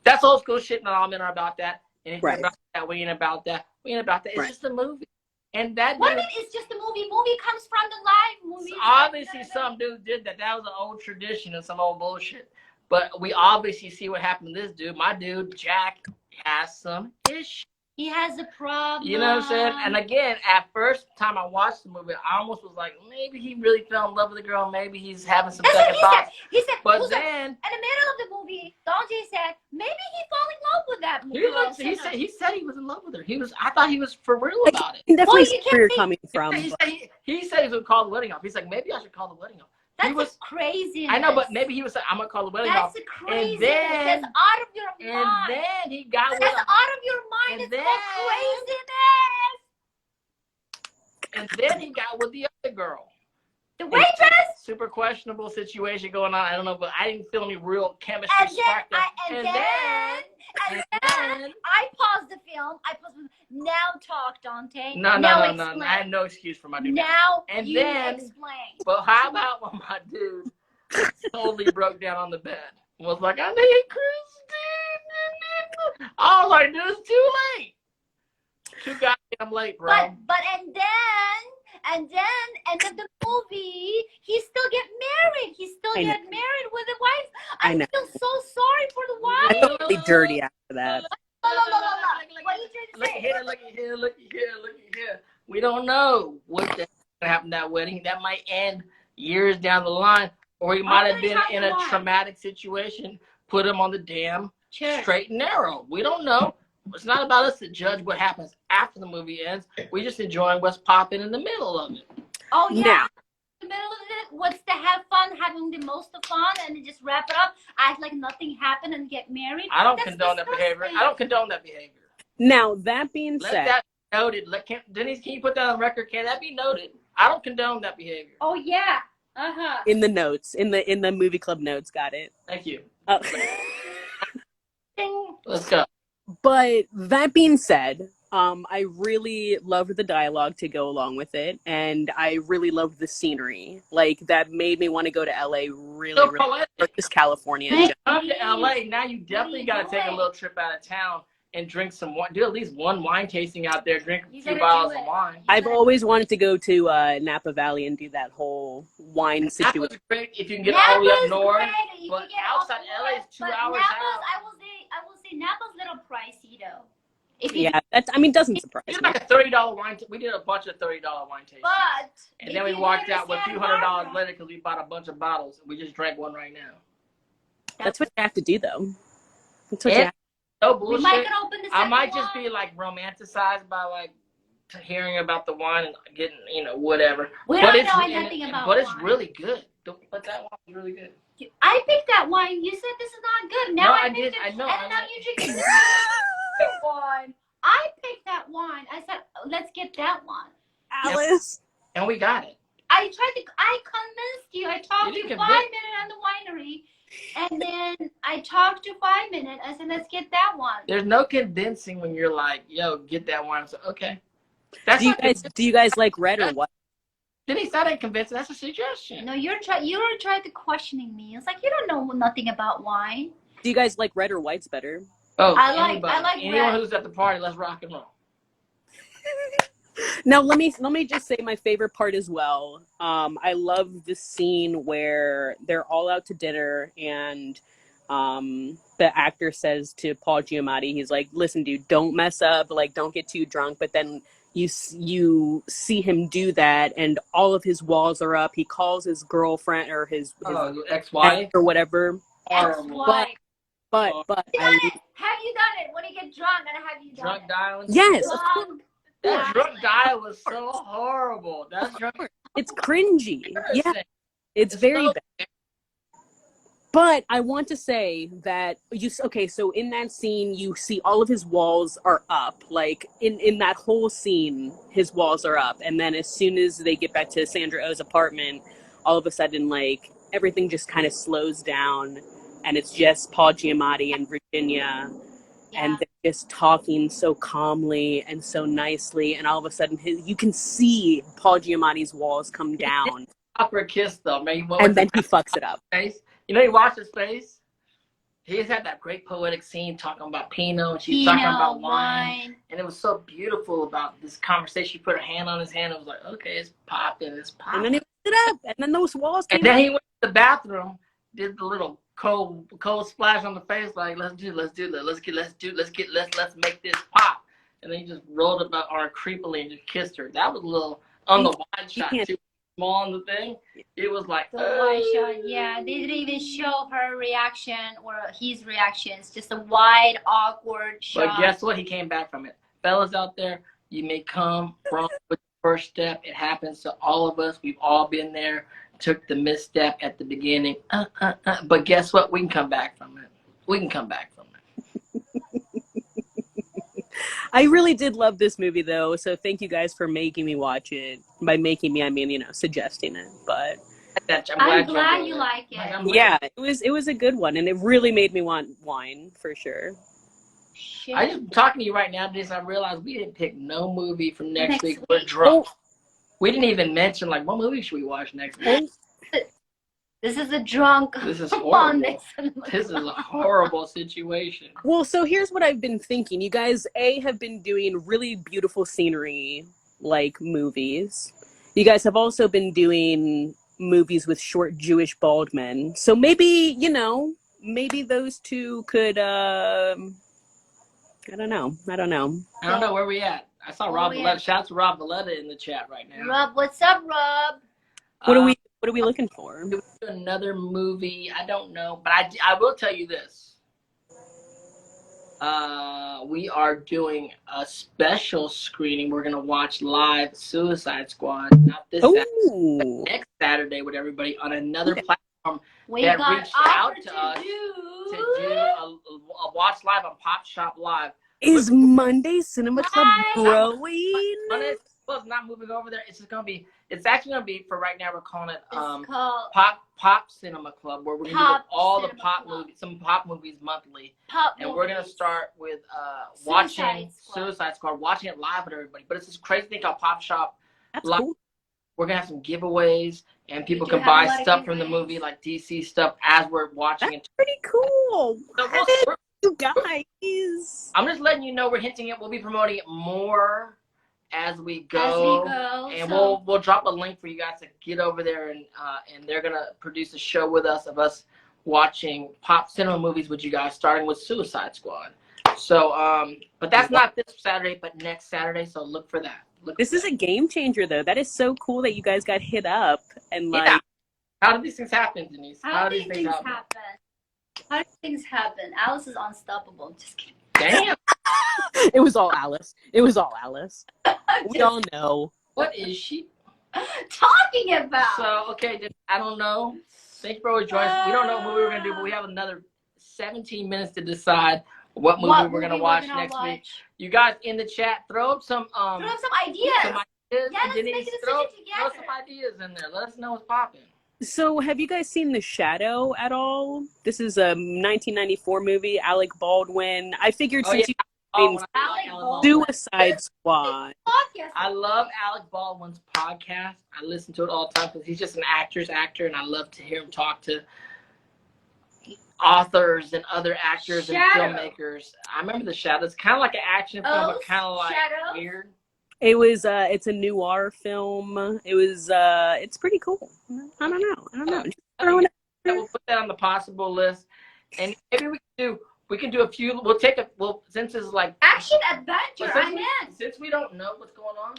That's old school shit. Not all men are about that. And if Right. you're about that, we ain't about that. We ain't about that. It's Right. just a movie. And that What dude, do you mean it's just a movie? Movie comes from the live movie. obviously some dude did that. That was an old tradition and some old bullshit. But we obviously see what happened to this dude. My dude, Jack, has some issues. He has a problem. You know what I'm saying? And again, at first time I watched the movie, I almost was like, maybe he really fell in love with the girl. Maybe he's having some That's what second he said. thoughts. He said, But in the then middle of the movie, Dante said, maybe he fell in love with that movie. he said he was in love with her. I thought he was for real about it. I can definitely Well, see you where you're can't coming from. He but- said he said he was gonna call the wedding off. He's like, maybe I should call the wedding off. That's crazy. I know, but maybe he was like, I'm gonna call the wedding off. That's crazy. then- That's out of your And mind. then he got with That's out of your And mind. It's then- called craziness. and then he got with the other girl. The waitress. Super questionable situation going on. I don't know, but I didn't feel any real chemistry And then, spark there. and then I paused the film. Now talk, Dante. No, now no. explain. I had no excuse for my dude. Now And you then- explain. But how about when my dude totally broke down on the bed? Was like, I need Christine. I was like, dude, it's too late. Too goddamn late, bro. But and then the movie, he still get married. He still I know. get married with the wife. I I know. feel so sorry for the I wife. felt really dirty after that. What are you trying to Look say? at here, look at here, look at here, look at here. We don't know what the gonna happen at that wedding. That might end years down the line, or he might have been in a traumatic situation. Put him on the damn Cheers. straight and narrow. We don't know. It's not about us to judge what happens after the movie ends. We just enjoying what's popping in the middle of it. Oh yeah. Now, The middle of it, what's to have fun, having the most of fun, and then just wrap it up, act like nothing happened, and get married. I don't That's condone that disgusting. behavior. I don't condone that behavior. now that being Let said, that be noted. Denise, can you put that on record? Can that be noted? I don't condone that behavior. Oh yeah. Uh-huh. in the notes, in the movie club notes, got it. Thank you. Ding. Let's go. But that being said, I really loved the dialogue to go along with it, and I really loved the scenery. Like, that made me want to go to LA really, So really, poetic. or just California. in Thank general. Come to LA. Now you definitely got to take a little trip out of town and drink some wine. Do at least one wine tasting out there. Drink a You few gotta bottles do of it. wine. I've always wanted to go to Napa Valley and do that whole wine That situation. was great if you can get all the way up Napa's north. great if you But get outside up LA is north, 2 but hours Napa's, out. I will say Napa's a little pricey though. If you Yeah, that's. I mean, doesn't surprise We did me. like a $30 wine. We did a bunch of $30 wine tastings. but And if then we you walked go to out with a few Santa $100 Barbara, later because we bought a bunch of bottles. We just drank one right now. That's what you have to do, though. That's what you And have. no we bullshit. might gonna open the I second might just one. be like romanticized by like hearing about the wine and getting, whatever. We But don't it's know re- anything about But it's wine. really good. But that wine's really good. I picked that wine. You said this is not good. Now No, I I picked did. it, I know. and now you drinking this wine. I picked that wine. I said, let's get that one. Alice. And we got it. I convinced you. I talked You to didn't 5 convince- minutes on the winery, and then I talked to 5 minutes. I said, let's get that one. There's no convincing when you're like, yo, get that wine. So, okay. That's Do not you guys like red or what? Denise, that ain't convincing. That's a suggestion. No, you're trying to questioning me. It's like you don't know nothing about wine. Do you guys like red or whites better? Oh, I like anyone red. who's at the party, let's rock and roll. Now let me just say my favorite part as well. I love the scene where they're all out to dinner and the actor says to Paul Giamatti, he's like, "Listen, dude, don't mess up. Like, don't get too drunk." But then you see him do that, and all of his walls are up. He calls his girlfriend or his ex-wife ex or whatever. Ex-wife. But Have you done it? When you get drunk, and have you done drunk it? dialing. yes, of course. Drunk. That drunk dial was so horrible. That's drunk. It's cringy. Yeah, Embarrassing. it's very so bad. But I want to say that so in that scene, you see all of his walls are up. Like in that whole scene, his walls are up. And then as soon as they get back to Sandra Oh's apartment, all of a sudden, like, everything just kind of slows down. And it's just Paul Giamatti and Virginia. Yeah. And they're just talking so calmly and so nicely. And all of a sudden, you can see Paul Giamatti's walls come down. Awkward kiss, though, man. And then he fucks it up. Face. He watched his face. He's had that great poetic scene talking about Pinot, and she's talking about wine. And it was so beautiful about this conversation. She put her hand on his hand and was like, okay, it's popping, it's popping. And then he fucked it up. And then those walls came And then out. he went to the bathroom, did the little cold splash on the face, like, let's make this pop. And then he just rolled up on her creepily and just kissed her. That was a little on the wide shot too. Small on the thing, it was like the wide shot. Yeah, they didn't even show her reaction or his reaction. It's just a wide, awkward shot. But guess what? He came back from it. Fellas out there, you may come wrong with the first step. It happens to all of us. We've all been there. Took the misstep at the beginning. But guess what? We can come back from it. I really did love this movie, though, so thank you guys for making me watch it. By making me, I mean, suggesting it. But I'm glad you like it. yeah, it was a good one, and it really made me want wine, for sure. Shit. I just talking to you right now, Denise, I realized we didn't pick no movie for next week. We're drunk. We didn't even mention, like, what movie should we watch next week? This is a drunk. This is horrible. This is a horrible situation. Well, so here's what I've been thinking. You guys, have been doing really beautiful scenery, like, movies. You guys have also been doing movies with short Jewish bald men. So maybe, maybe those two could, I don't know. I don't know where we at. I saw Rob Valletta. Shout out to Rob Valletta in the chat right now. Rob, what's up, Rob? What are we looking for? Do we do another movie? I don't know, but I will tell you this. we are doing a special screening. We're gonna watch live Suicide Squad, not this Saturday, but Oh, next Saturday with everybody on another okay. platform We that got reached out offered to us to do do a watch live on Pop Shop Live. Is Monday Cinema Club Hi. growing? Well, it's not moving over there. It's just gonna be. It's actually gonna be for right now. We're calling it It's called Pop Cinema Club, where we're gonna Pop do all the Cinema pop Club. movies, some pop movies monthly, Pop and we're gonna movies. start with Suicide watching Squad. Suicide Squad, watching it live with everybody. But it's this crazy thing called Pop Shop That's Live. cool. We're gonna have some giveaways, and people do can have a buy lot of stuff from the giveaways. movie, like DC stuff, as we're watching That's it. pretty cool. So What? You guys. I'm just letting you know we're hinting it. We'll be promoting it more as we go, and so we'll drop a link for you guys to get over there, and they're gonna produce a show with us of us watching pop cinema movies with you guys, starting with Suicide Squad. So but that's not this Saturday, but next Saturday, so look for that. This is a game changer, though. That is so cool that you guys got hit up and like. Yeah. How do these things happen, Denise? how do do these things happen? How do things happen? Alice is unstoppable. Just kidding. Damn. It was all Alice. It was all Alice. We all know. What is she talking about? So okay, I don't know. Thanks for always joining us. We don't know what movie we're gonna do, but we have another 17 minutes to decide what movie we're gonna watch next week. You guys in the chat, throw up some ideas. Yeah, let's make a Denise, decision throw together. some ideas in there. Let us know what's popping. So, have you guys seen The Shadow at all? This is a 1994 movie. Alec Baldwin. I figured since you Suicide Squad. I love Alec Baldwin's podcast. I listen to it all the time because he's just an actor's actor, and I love to hear him talk to authors and other actors and filmmakers. I remember The Shadow. It's kind of like an action film, but kind of like weird. It was it's a noir film. It was it's pretty cool. I don't know. We'll put that on the possible list, and maybe we can do a few. Since it's like action adventure. Since we don't know what's going on,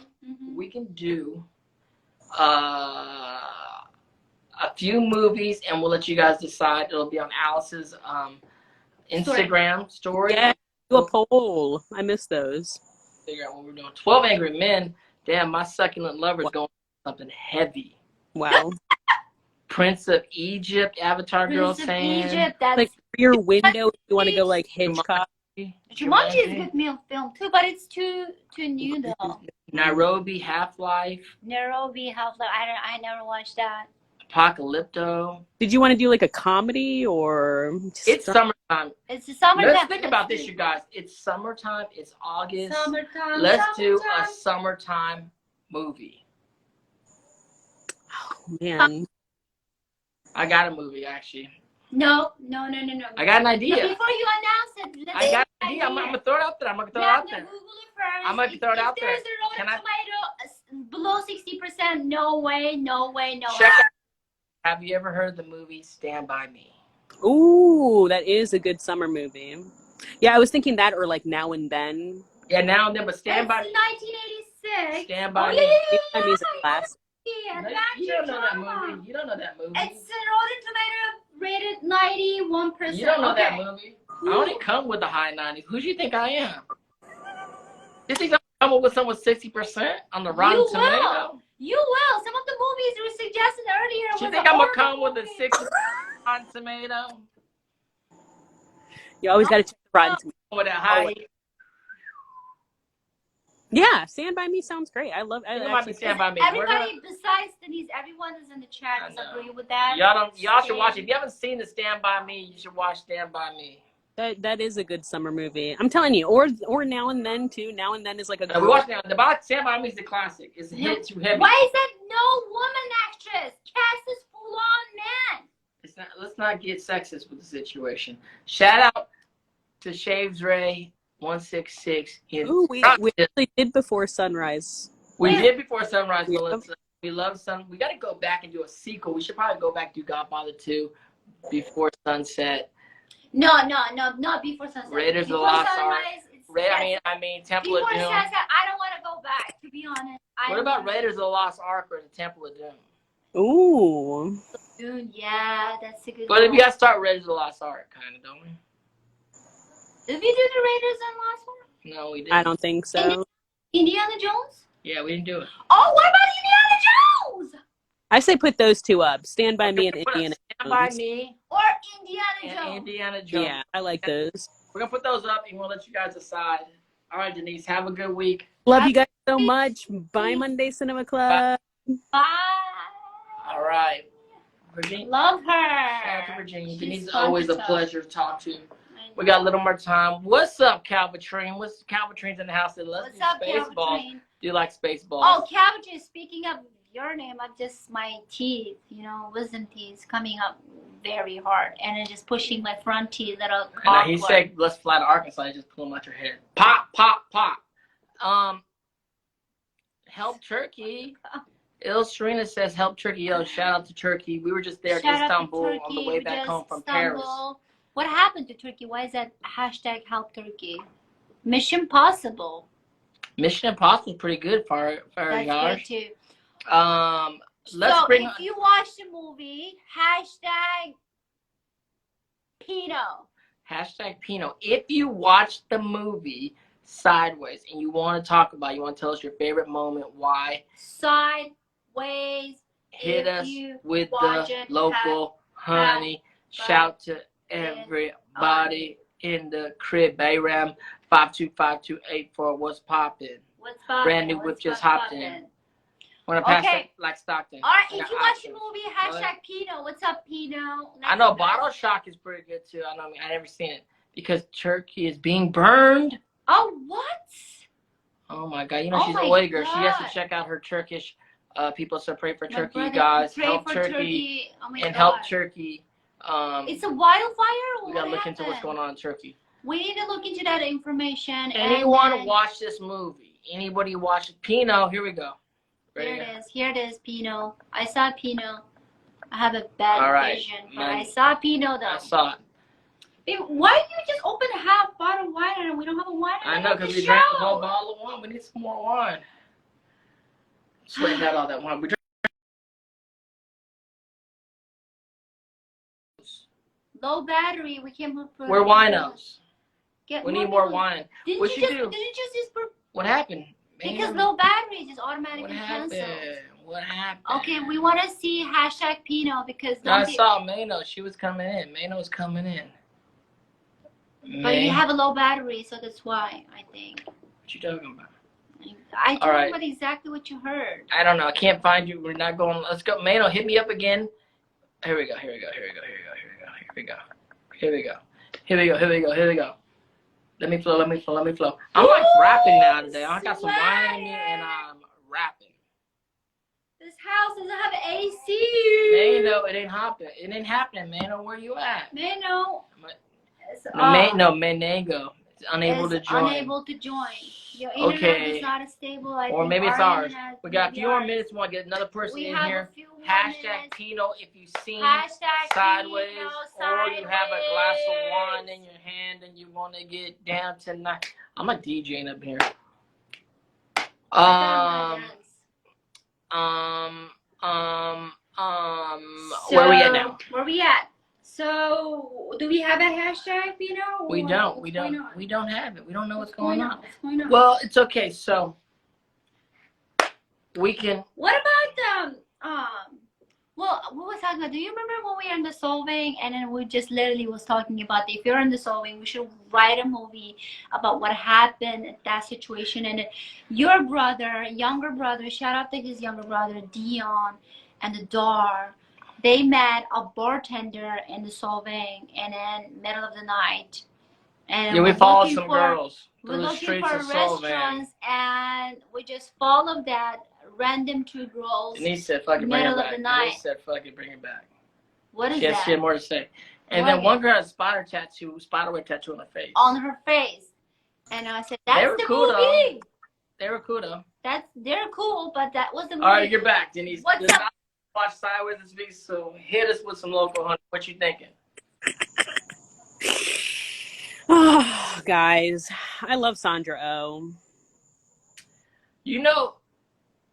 we can do a few movies, and we'll let you guys decide. It'll be on Alice's Instagram story. Yeah, do a poll. I miss those. Figure out what we're doing. 12 Angry Men. Damn, my succulent lover's going something heavy. Wow. Prince of Egypt, Avatar girl saying. Egypt, that's like Rear Window. If you want to go like Hitchcock. Jumanji is a good film too, but it's too new though. Nairobi, Half-Life. Nairobi, Half-Life. I never watched that. Apocalypto. Did you want to do like a comedy or? It's summertime. It's the summertime. Let's think about this, you guys. It's summertime. It's August. Summertime. Let's do a summertime movie. Oh man. I got a movie actually. No. I got an idea. No, before you announce it, I got an idea. I'm gonna throw it out there. Google it first. I'm gonna throw it out there. If there's a Rotten Tomato below 60%, no way. Check out. Have you ever heard the movie Stand By Me? Ooh, that is a good summer movie. Yeah, I was thinking that or like Now and Then. Yeah, Now and Then, but Stand By Me. 1986. Stand By Me. Stand By Me is a classic. You don't know that movie. You don't know that movie. It's Rotten Tomato rated 91%. You don't know that movie. I only come with the high 90s. Who do you think I am? You think I'm coming with someone 60% on the Rotten Tomato? You will. Some of the movies you suggested earlier. Do you think I'm gonna come with a 60% Rotten Tomato? You always got to check the Rotten Tomato. With a high. Yeah, Stand By Me sounds great. I love. It might be Stand By Me. Everybody besides Denise, everyone is in the chat disagree with that. Y'all should watch it. If you haven't seen the Stand By Me, you should watch Stand By Me. That is a good summer movie. I'm telling you, or Now and Then too. Now and Then is like a. We watch Now. The Stand By Me is the classic. It's a hit too heavy. Why is that no woman actress? Cast is full on man. Let's not get sexist with the situation. Shout out to Shaves Ray 166. Ooh, we actually did Before Sunrise. We did Before Sunrise, Melissa. We love Sun. We got to go back and do a sequel. We should probably go back and do Godfather 2, Before Sunset. No, not Before Sunset. Raiders of the Lost Ark. I mean, Temple of Doom. Before Sunset, I don't want to go back, to be honest. What about Raiders of the Lost Ark or the Temple of Doom? Ooh. Dude, yeah, that's a good But we got to start Raiders of the Lost Ark, kind of, don't we? Did we do the Raiders and Lost Ark? No, we didn't. I don't think so. Indiana Jones? Yeah, we didn't do it. Oh, what about Indiana Jones? I say put those two up. Stand by Me and Put Indiana Stand by Jones. Me Or Indiana and Jones? Indiana Jones. Yeah, I like those. We're gonna put those up, and we'll let you guys decide. All right, Denise, have a good week. Love you guys so much. Bye, Monday Cinema Club. Bye. All right, Virginia. Love her. Shout out to Virginia. She's Denise is fun always to a talk. pleasure to talk to. We got a little more time. What's up, Calvatrine? What's Calvatrine's in the house? Let's What's do up, Spaceballs. Calvatrine? Do you like Spaceballs? Oh, Calvatrine, speaking of your name, I'm just, my teeth, you know, wisdom teeth coming up very hard. And it's just pushing my front teeth that are And he said, let's fly to Arkansas. You just pull them out your head. Pop, pop, pop. Help Turkey. Il Serena says, help Turkey. Yo, shout out to Turkey. We were just there in Istanbul on the way back home from Paris. What happened to Turkey? Why is that hashtag help Turkey? Mission Possible. Mission Impossible is pretty good for That's Josh. good too. Let's so bring if you watch the movie, hashtag Pino. Hashtag Pino. If you watch the movie Sideways and you want to talk about, you want to tell us your favorite moment, why? Sideways. Hit us with the watch it, local honey. Shout to everybody in the crib. Bayram 525-284. What's poppin'? What's poppin'? Brand new whip just hopped in. Want to pass that like Stockton. All right, if you watch the movie, hashtag Pino. What's up, Pino? I know Bottle Shock is pretty good too. I never seen it because Turkey is being burned. Oh, what? Oh my God! You know she's a Uyghur. She has to check out her Turkish people. So pray for Turkey, you guys. Help Turkey and help Turkey. It's a wildfire. We gotta look into what's going on in Turkey. We need to look into that information. Anyone watch this movie? Anybody watch it? Pino, here we go. Here it is, Pino. I saw Pino. I have a bad vision, but I saw Pino though. I saw it. Babe, why do you just open half bottle of wine and we don't have a wine? I know, because we drank the whole bottle of wine. We need some more wine. Sweating out all that wine. We drank. Low battery. We can't move. We're winos. We need more wine. Didn't you just What happened? Because low battery just automatically cancels. What happened? Okay, we want to see hashtag Pino because I saw Mano. She was coming in. Mano was coming in. But you have a low battery, so that's why, I think. What you talking about? I told you about exactly what you heard. I don't know. I can't find you. We're not going. Let's go. Mano, hit me up again. Here we go. Let me flow. I'm like rapping now today. I got some wine in me and I'm rapping. This house doesn't have AC. Mano, it ain't happening. Mano, where you at? Mano. Menego. It's unable to join. Your internet is not as stable. Or maybe it's ours. We got a few more minutes. We want to get another person in here. Hashtag Pino if you've seen Sideways, or you have a glass of wine in your hand and you want to get down tonight. I'm a DJing up here. Where we at now? Where we at? So, do we have a hashtag, Pino? We don't have it. We don't know what's going on. Well, it's okay. So, we can. What about well, what was talking about? Do you remember when we were in the solving and then we just literally was talking about if you're in the solving, we should write a movie about what happened at that situation. And your brother, younger brother, shout out to his younger brother, Dion, and the Dar. They met a bartender in the solving and then middle of the night. And we followed some girls we're through the looking streets for of Solvang. restaurants and we just followed that random two girls. Denise said, fucking bring it back. Denise said, fucking bring it back. What is that? She had more to say. And then one girl had a spiderweb tattoo on her face. On her face. And I said, that's the movie. Though. They were cool though. They're cool, but that was the movie. All right, you're back, Denise. What's up? Watch Sideways this week, so hit us with some local honey. What you thinking? Oh, guys, I love Sandra Oh. You know,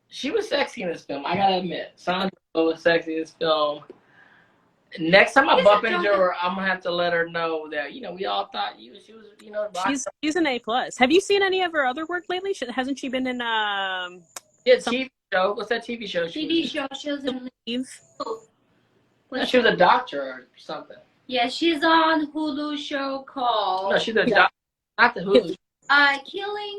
she was sexy in this film. I gotta admit, Sandra Oh was sexy in this film. Next time I She's bump a into drunk- her, I'm gonna have to let her know that we all thought she was She's an A+. Have you seen any of her other work lately? Hasn't she been in TV show. What's that TV show? TV show. She was in Eve? No, she was a doctor or something. Yeah, she's on Hulu show called. No, she's a doctor. Not the Hulu.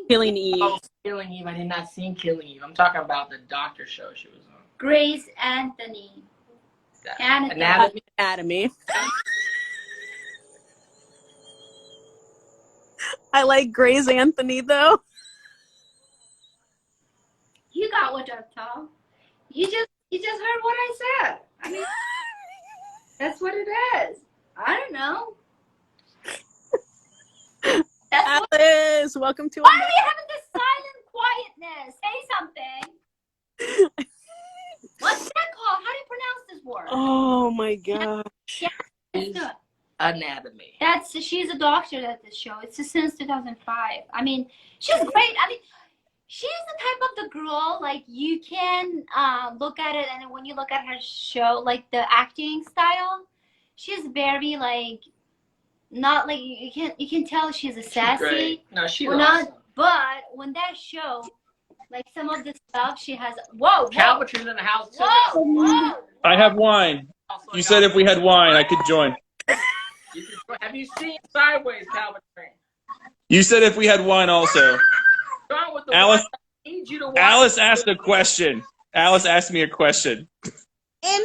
Killing Eve. Oh, Killing Eve. I did not see Killing Eve. I'm talking about the doctor show she was on. Grace Anthony. Anatomy. I like Grey's Anthony though. You got what up, Tom. You just heard what I said. I mean, that's what it is. I don't know. Alice, welcome to. Why are we having this silent quietness? Say something. What's that called? How do you pronounce this word? Oh my gosh. Yeah, Anatomy. she's a doctor at this show. It's since 2005. I mean, she's great. I mean, she's the type of the girl like you can look at it, and when you look at her show, like the acting style, she's very like not like you can tell she's a sassy. She's great. No, she's well, awesome. not, but when that show, like some of the stuff she has. Whoa, Calvatry's in the house too. whoa. I have wine. You said if we had wine, I could join. Have you seen Sideways, Calvatry? You said if we had wine also. With the Alice, I need you to watch Alice asked a question. Alice asked me a question. And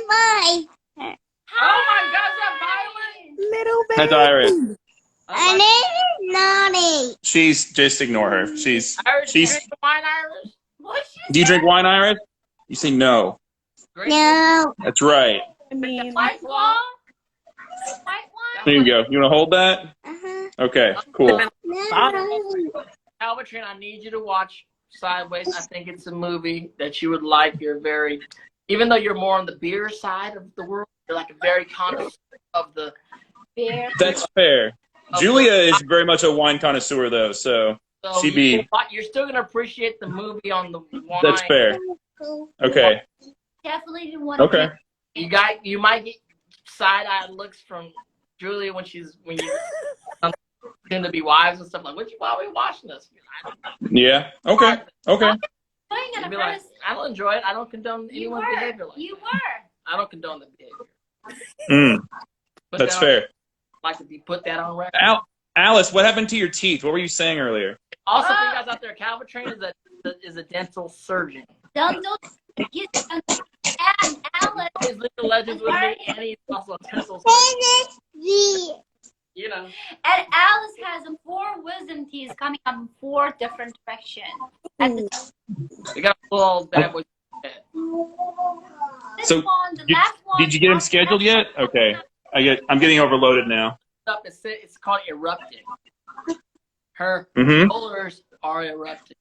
why? Oh my God, is that Violet? Little baby. That's Iris. My name is Naughty. She's just ignore her. Iris, do you She's. drink the wine, Iris? What's she Do you drink wine, Iris? You say no. Great. No. That's right. I mean, White Claw? White There wine? you go. You want to hold that? Uh-huh. Okay. Cool. No. Calvatry, I need you to watch Sideways. I think it's a movie that you would like. Even though you're more on the beer side of the world, you're like a very connoisseur of the Beer. That's fair. Julia is very much a wine connoisseur, though. So she'd be. You're still gonna appreciate the movie on the wine. That's fair. Okay. Definitely didn't want to. Okay. You might get side-eyed looks from Julia when you soon to be wives and stuff like. Why are we watching this? I don't know. Yeah. Okay. Okay. You'd be like, I don't enjoy it. I don't condone anyone's behavior like You that. were. I don't condone the behavior. That's fair. Like to be put that on record. Alice, what happened to your teeth? What were you saying earlier? Also, for you guys out there, Calvatry is a dental surgeon. Don't and Alice. His legal legends with me, and he's also a dental surgeon. You know. And Alice has 4 wisdom teeth coming up in 4 different directions. At the We got a little bad boy. So, last one. Did you get him scheduled yet? Okay. I'm getting overloaded now. It's called erupting. Her Mm-hmm. molars are erupting.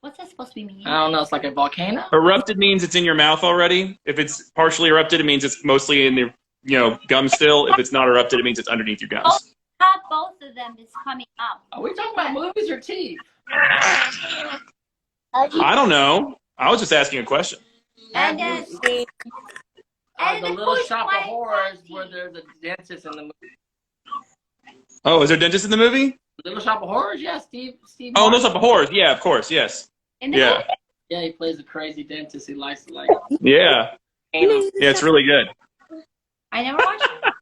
What's that supposed to be mean? I don't know. It's like a volcano. Erupted means it's in your mouth already. If it's partially erupted, it means it's mostly in the gum still. If it's not erupted, it means it's underneath your gums. Both of them is coming up. Are we talking about movies or teeth? I don't know. I was just asking a question. And then The Little push Shop of my Horrors, teeth. where there's a dentist in the movie. Oh, is there a dentist in the movie? Little Shop of Horrors, yeah, Steve. Oh, Martin. those up horrors. Yeah, of course. Yes. In the Yeah. movie? Yeah, he plays a crazy dentist. He likes to like. Yeah. anal. Yeah, it's really good. I never watched it.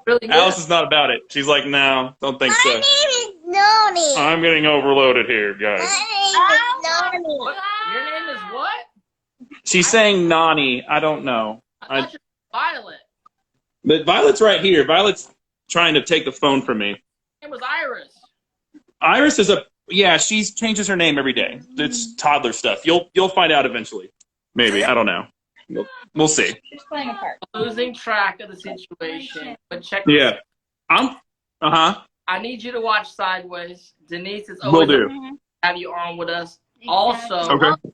Really good. Alice is not about it. She's like, no, don't think My so. name is Naughty. I'm getting overloaded here, guys. My name is Naughty. What? Your name is what? She's saying Nani. I don't know. I thought you were Violet. But Violet's right here. Violet's trying to take the phone from me. Your name was Iris. Iris is she changes her name every day. It's toddler stuff. You'll find out eventually. Maybe. I don't know. We'll see. She's playing a part. Losing track of the situation. But check. Yeah. Uh-huh. I need you to watch Sideways. Denise is Will always do. to have you on with us. Exactly. Also, Okay.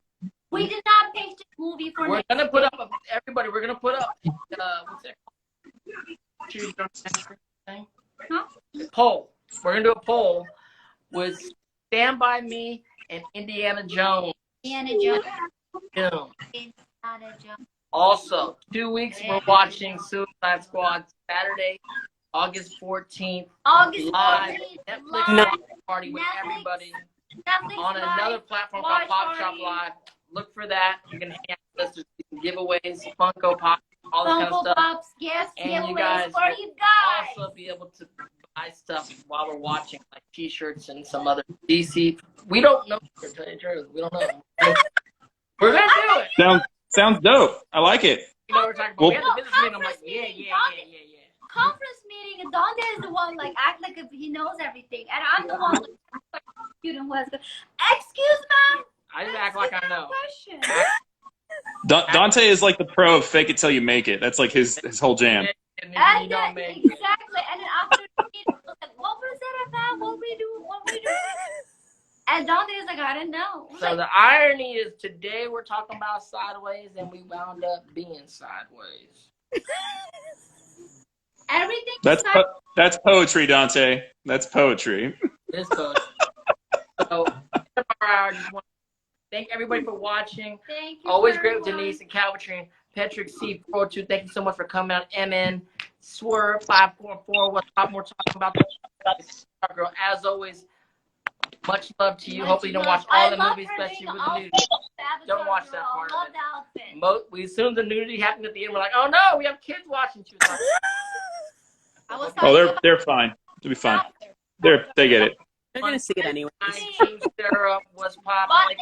We did not pick this movie for we're next gonna put up everybody. We're gonna put up what's that called? Choose your own thing. Huh? Poll. We're gonna do a poll with Stand By Me and Indiana Jones. Indiana Jones. Film. Indiana Jones. Also, 2 weeks we're watching Suicide Squad Saturday, August 14th. August Live 14th, Netflix live. watch party with Netflix. everybody Netflix on live. another platform called Watch Pop Shop party. Live. Look for that. You can hang out with us. There's some giveaways, Funko Pop, all this kind of Funko stuff. Pops, yes, And you giveaways guys for you guys. also be able to buy stuff while we're watching, like T-shirts and some other DC. We don't know. To tell you the truth, we don't know. We're gonna do it. Sounds dope. I like it. You know, we're talking about. Well, We had the business meeting. I'm like, yeah. Conference meeting, and Dante is the one like act like if he knows everything, and I'm the one like student who has to, excuse ma'am. I just act like I know. Question. Dante is like the pro of fake it till you make it. That's like his whole jam. And And you don't make it. exactly, and then after the meeting, I was like, what was that about? What we do? And Dante is like, I didn't know. So the irony is today we're talking about sideways, and we wound up being sideways. Everything. That's poetry, Dante. That's poetry. This goes. So, I just want to thank everybody for watching. Thank you. Always great with everyone. Denise and Calvin, Patrick C402. Thank you so much for coming out. MN Swerve 544. We'll talk more talking about the girl. As always, much love to you. Hopefully, you don't watch all the movies, especially with the nudity. Don't watch that part of it. We assume the nudity happened at the end. We're like, oh no, we have kids watching too. They're fine. They'll be fine. They get it. They're gonna see it anyway. Sarah was popping.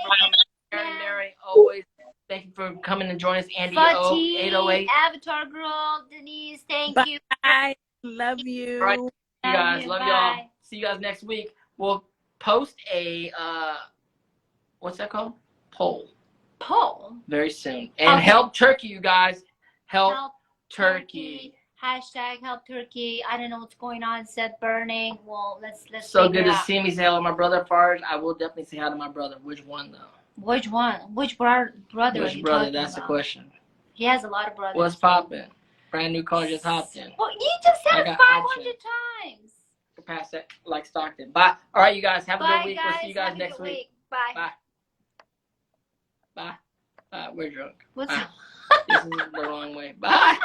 Mary, always thank you for coming and joining us. Andy O, 808. Avatar Girl, Denise, thank you. Bye. Love you. All right, you guys, love y'all. Bye. See you guys next week. We'll post a what's that called? Poll very soon. And Okay. help Turkey, you guys. Help Turkey. Hashtag help Turkey. I don't know what's going on. Set burning. Well, let's So figure good it to out. see me say hello to my brother first. I will definitely say hi to my brother. Which one though? Which one? Which brother? Are Which you brother? talking That's the about? question. He has a lot of brothers. What's poppin'? Brand new car just hopped in. Well, you just I said got 500 options. times. Pass that like Stockton. Bye. All right, you guys. Have a Bye, good week. guys. We'll see you guys Have a next good week. Bye. Bye. We're drunk. What's Bye. This is the wrong way. Bye.